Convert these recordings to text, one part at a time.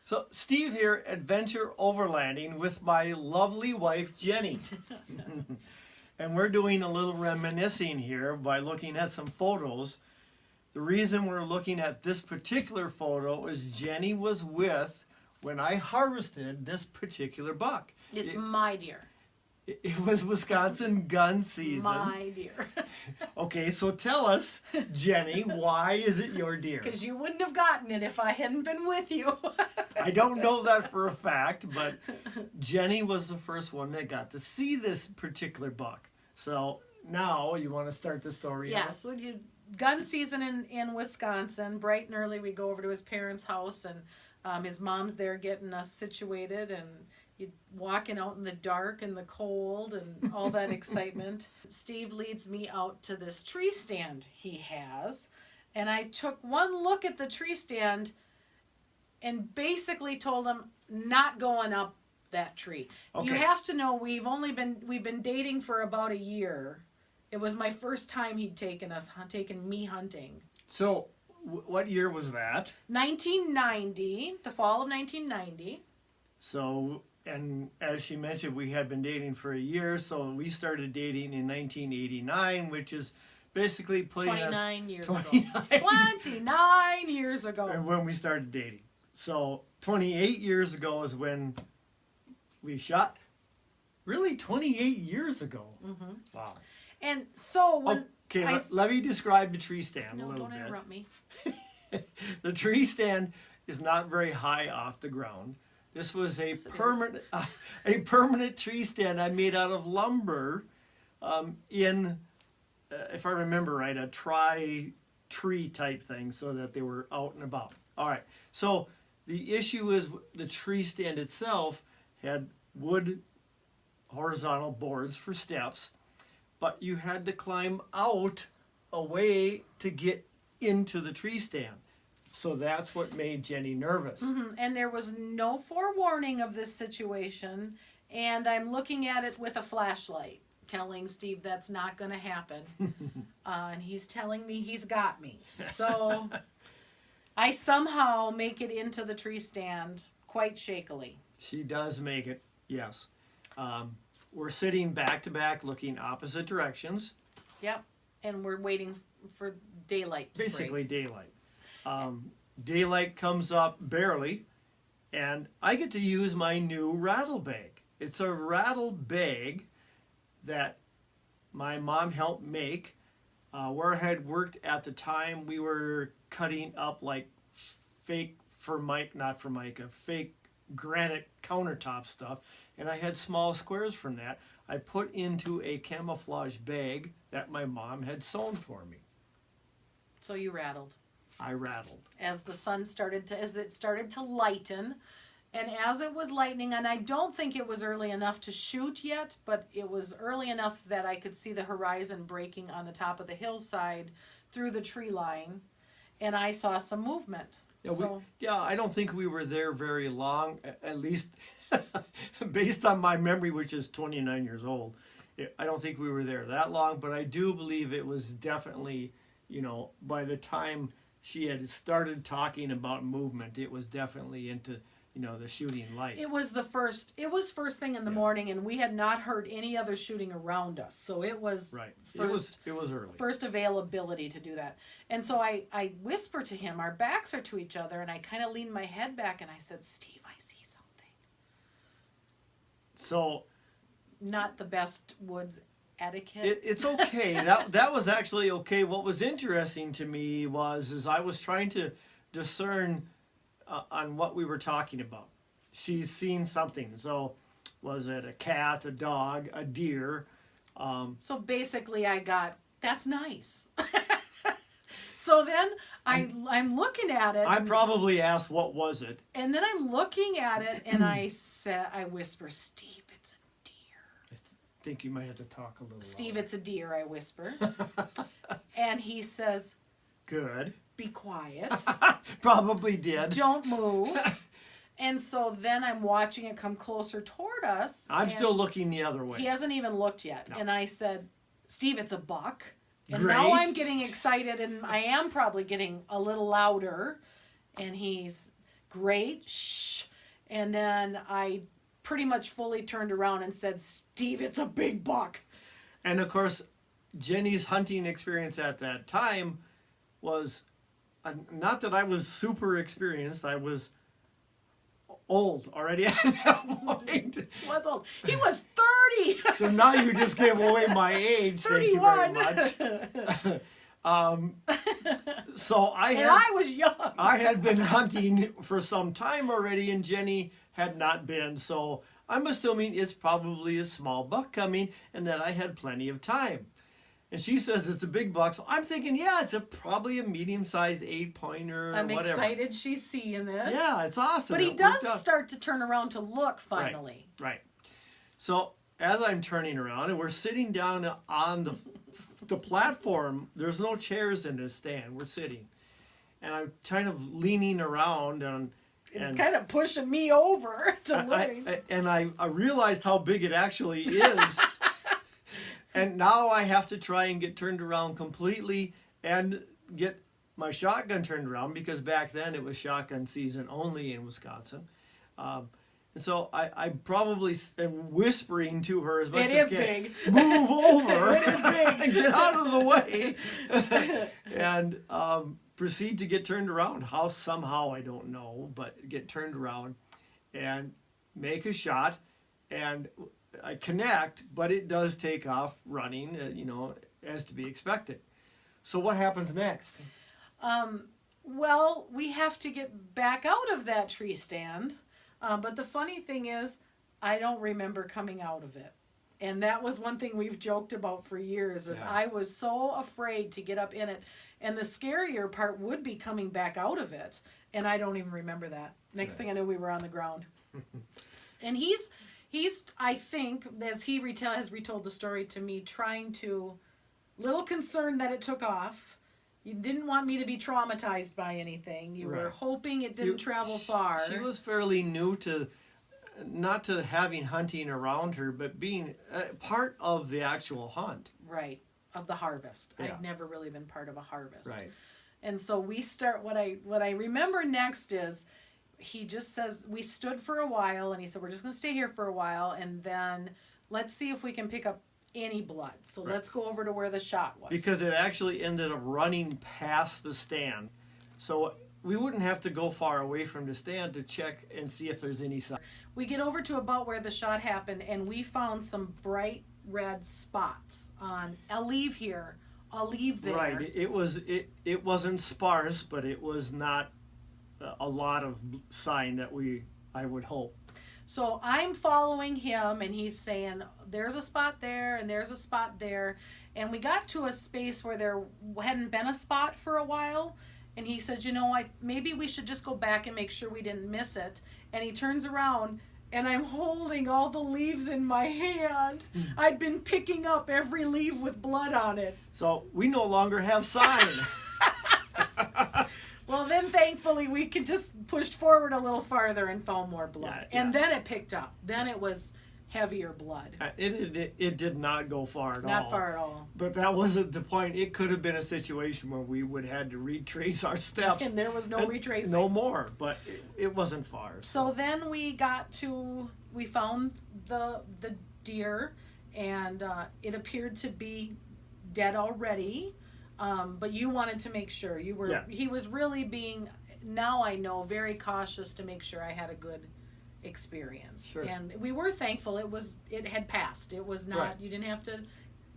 So Steve here, Adventure Overlanding with my lovely wife Jenny. And we're doing a little reminiscing here by looking at some photos. The reason we're looking at this particular photo is Jenny was with when I harvested this particular buck. It's my deer. It was Wisconsin gun season. My deer. Okay, so tell us, Jenny, why is it your deer? Because you wouldn't have gotten it if I hadn't been with you. I don't know that for a fact, but Jenny was the first one that got to see this particular buck. So now you want to start the story? Yes, gun season in Wisconsin, bright and early, we go over to his parents' house, and his mom's there getting us situated, and you walking out in the dark and the cold and all that excitement. Steve leads me out to this tree stand he has, and I took one look at the tree stand and basically told him not going up that tree. Okay. You have to know we've been dating for about a year. It was my first time he'd taken me hunting. So what year was that? 1990, the fall of 1990. So, and as she mentioned, we had been dating for a year, so we started dating in 1989, which is basically putting 29 us... years 29 ago. 29 years ago. When we started dating. So 28 years ago is when we shot. Really, 28 years ago. Mm-hmm. Wow. And so when... Okay, let me describe the tree stand a little bit. No, don't interrupt me. The tree stand is not very high off the ground. This was a permanent tree stand I made out of lumber in, if I remember right, a tri-tree type thing so that they were out and about. All right, so the issue is the tree stand itself had wood horizontal boards for steps, but you had to climb out a way to get into the tree stand. So that's what made Jenny nervous. Mm-hmm. And there was no forewarning of this situation, and I'm looking at it with a flashlight, telling Steve that's not going to happen. And he's telling me he's got me. So I somehow make it into the tree stand quite shakily. She does make it, yes. We're sitting back to back, looking opposite directions. Yep, and we're waiting for daylight to Basically break. daylight. Daylight comes up barely, and I get to use my new rattle bag. It's a rattle bag that my mom helped make. Where I had worked at the time, we were cutting up like fake granite countertop stuff, and I had small squares from that. I put into a camouflage bag that my mom had sewn for me. So you rattled. I rattled. As it started to lighten, and as it was lightening, and I don't think it was early enough to shoot yet, but it was early enough that I could see the horizon breaking on the top of the hillside through the tree line, and I saw some movement. Yeah, I don't think we were there very long, at least based on my memory, which is 29 years old. I don't think we were there that long, but I do believe it was definitely, by the time she had started talking about movement, it was definitely into, the shooting light. It was first thing in the morning, and we had not heard any other shooting around us. So it was right. First, it was early. First availability to do that. And so I whisper to him, our backs are to each other, and I kind of leaned my head back and I said, Steve, I see something. So not the best woods etiquette. It's okay. that was actually okay. What was interesting to me was I was trying to discern on what we were talking about. She's seen something. So was it a cat, a dog, a deer? So basically I got, that's nice. So then I'm looking at it. I probably asked, what was it? And then I'm looking at it and I whisper, Steve, it's a deer. I think you might have to talk a little Steve, louder. it's a deer, I whisper. And he says, good. Be quiet. Probably did. Don't move. And so then I'm watching it come closer toward us. I'm still looking the other way. He hasn't even looked yet. No. And I said, Steve, it's a buck. And Great. now I'm getting excited, and I am probably getting a little louder. And he's great, shh. And then I pretty much fully turned around and said, Steve, it's a big buck. And of course, Jenny's hunting experience at that time was not that I was super experienced. I was old already at that point. He was old. He was 30. So now you just gave away my age. 31. Thank you very much. So I was young. I had been hunting for some time already, and Jenny had not been. So I'm assuming it's probably a small buck coming, and that I had plenty of time. And she says it's a big buck, so I'm thinking, yeah, it's probably a medium-sized 8-pointer. I'm whatever. excited she's seeing this. Yeah, it's awesome. But he It does worked out. start to turn around to look finally. Right. So as I'm turning around, and we're sitting down on the platform, there's no chairs in this stand. We're sitting, and I'm kind of leaning around and kind of pushing me over to look. I realized how big it actually is. And now I have to try and get turned around completely and get my shotgun turned around, because back then it was shotgun season only in Wisconsin. And so I probably am whispering to her as much as I can. It is big. Move over. It is big. Get out of the way. And proceed to get turned around. How somehow, I don't know, but get turned around and make a shot. And I connect, but it does take off running, as to be expected. So what happens next? Well, we have to get back out of that tree stand. But the funny thing is, I don't remember coming out of it. And that was one thing we've joked about for years, is I was so afraid to get up in it. And the scarier part would be coming back out of it. And I don't even remember that. Next thing I knew, we were on the ground. And he's, I think, as he has retold the story to me, little concerned that it took off. You didn't want me to be traumatized by anything. You were hoping it didn't travel far. She was fairly new to, not to having hunting around her, but being part of the actual hunt. Right, of the harvest. Yeah. I'd never really been part of a harvest. Right. And so we start, what I remember next is, he just says, we stood for a while, and he said, we're just going to stay here for a while, and then let's see if we can pick up any blood. So let's go over to where the shot was. Because it actually ended up running past the stand. So we wouldn't have to go far away from the stand to check and see if there's any sign. We get over to about where the shot happened, and we found some bright red spots on, I'll leave here, I'll leave there. Right. It wasn't sparse, but it was not a lot of sign that I would hope. So I'm following him, and he's saying, there's a spot there, and there's a spot there. And we got to a space where there hadn't been a spot for a while. And he said, maybe we should just go back and make sure we didn't miss it. And he turns around, and I'm holding all the leaves in my hand. I'd been picking up every leaf with blood on it. So we no longer have sign. Well, then thankfully we could just pushed forward a little farther and found more blood. Yeah. And then it picked up. Then it was heavier blood. It did not go far at all. Not far at all. But that wasn't the point. It could have been a situation where we would have had to retrace our steps. And there was no retracing. No more, but it wasn't far. So then we found the deer, and it appeared to be dead already. But you wanted to make sure he was really being, now I know, very cautious to make sure I had a good experience. Sure. And we were thankful it had passed. It was not, you didn't have to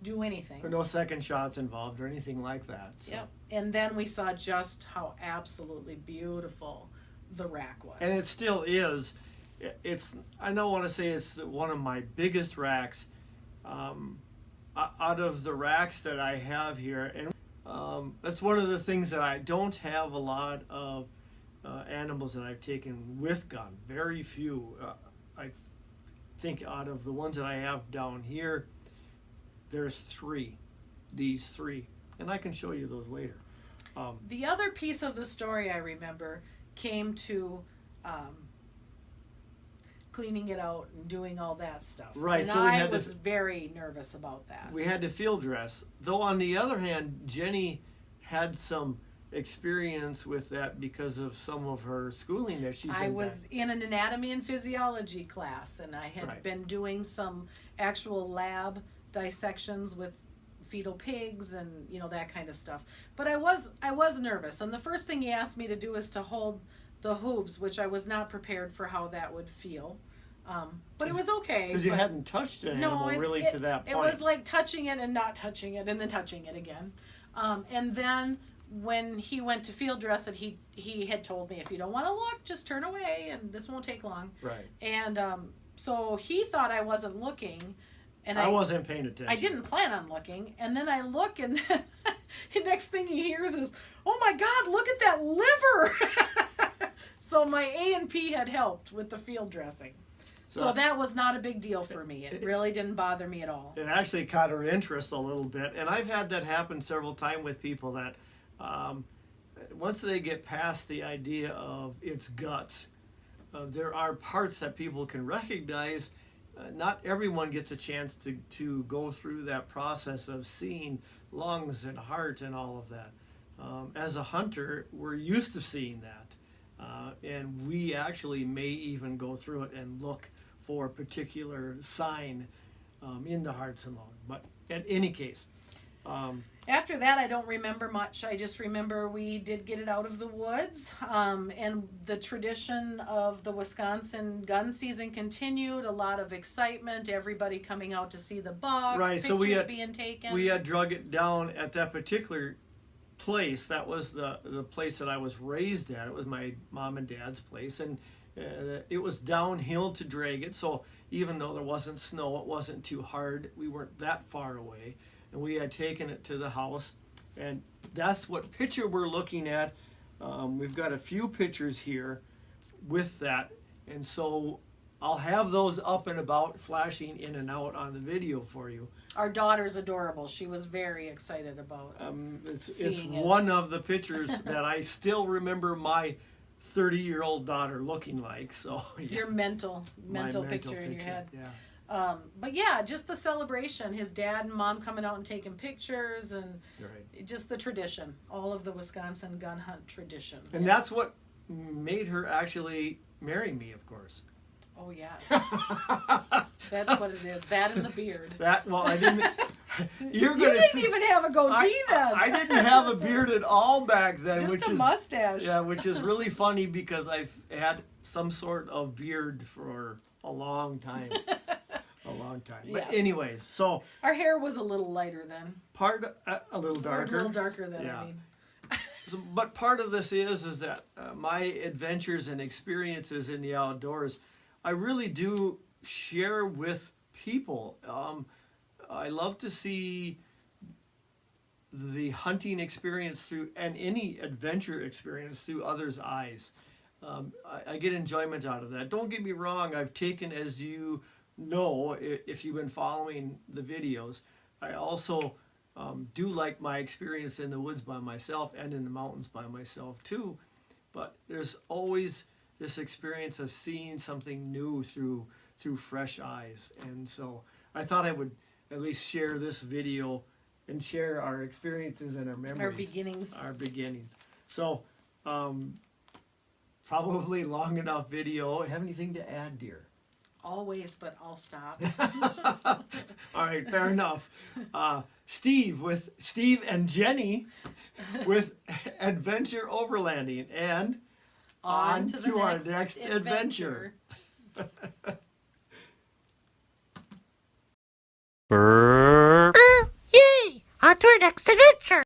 do anything. There were no second shots involved or anything like that. So. Yep. And then we saw just how absolutely beautiful the rack was. And it still is. I don't want to say it's one of my biggest racks out of the racks that I have here. And that's one of the things that I don't have a lot of animals that I've taken with gun. Very few. I think out of the ones that I have down here, there's three. These three. And I can show you those later. The other piece of the story I remember came to cleaning it out and doing all that stuff. Right. And so I was very nervous about that. We had to field dress. Though on the other hand, Jenny had some experience with that because of some of her schooling that she's been I was in an anatomy and physiology class, and I had Right. been doing some actual lab dissections with fetal pigs and that kind of stuff. But I was nervous, and the first thing he asked me to do is to hold the hooves, which I was not prepared for how that would feel. But it was okay. Because you hadn't touched an animal really to that point. It was like touching it and not touching it and then touching it again. And then when he went to field dress it, he had told me, if you don't want to look, just turn away and this won't take long. Right. And so he thought I wasn't looking. And I wasn't paying attention. I didn't plan on looking. And then I look, and then the next thing he hears is, "Oh my God, look at that liver!" So my A&P had helped with the field dressing. So that was not a big deal for me. It really didn't bother me at all. It actually caught her interest a little bit. And I've had that happen several times with people that once they get past the idea of its guts, there are parts that people can recognize. Not everyone gets a chance to go through that process of seeing lungs and heart and all of that. As a hunter, we're used to seeing that. And we actually may even go through it and look for a particular sign in the hearts and lungs. But in any case, after that, I don't remember much. I just remember we did get it out of the woods, and the tradition of the Wisconsin gun season continued. A lot of excitement, everybody coming out to see the buck, right, pictures so being taken. We had drug it down at that particular place. That was the place that I was raised at. It was my mom and dad's place, and it was downhill to drag it. So even though there wasn't snow, it wasn't too hard. We weren't that far away. And we had taken it to the house, and that's what picture we're looking at. We've got a few pictures here with that, and so I'll have those up and about, flashing in and out on the video for you. Our daughter's adorable. She was very excited about It's seeing it. one of the pictures that I still remember my 30-year-old daughter looking like. So Your mental my picture in your head. Yeah. But yeah, just the celebration. His dad and mom coming out and taking pictures, and Right. just the tradition. All of the Wisconsin gun hunt tradition. And that's what made her actually marry me, of course. Oh yes, that's what it is. That and the beard. I didn't. You're You gonna didn't see. even have a goatee then. I didn't have a beard at all back then, Just which a is mustache. yeah, which is really funny because I've had some sort of beard for a long time. A long time. But Yes. anyways, so Our hair was a little lighter then. part a little Or darker. a little darker then. Yeah. I mean. But part of this is that my adventures and experiences in the outdoors, I really do share with people. I love to see the hunting experience through, and any adventure experience through others' eyes. I get enjoyment out of that. Don't get me wrong, I've taken, as you know, if you've been following the videos, I also do like my experience in the woods by myself and in the mountains by myself too. But there's always this experience of seeing something new through fresh eyes. And so I thought I would at least share this video and share our experiences and our memories. Our beginnings. So probably long enough video. Have anything to add, dear? Always, but I'll stop. All right, fair enough. Steve and Jenny with Adventure Overlanding, and on to our next adventure. Yay! On to our next adventure!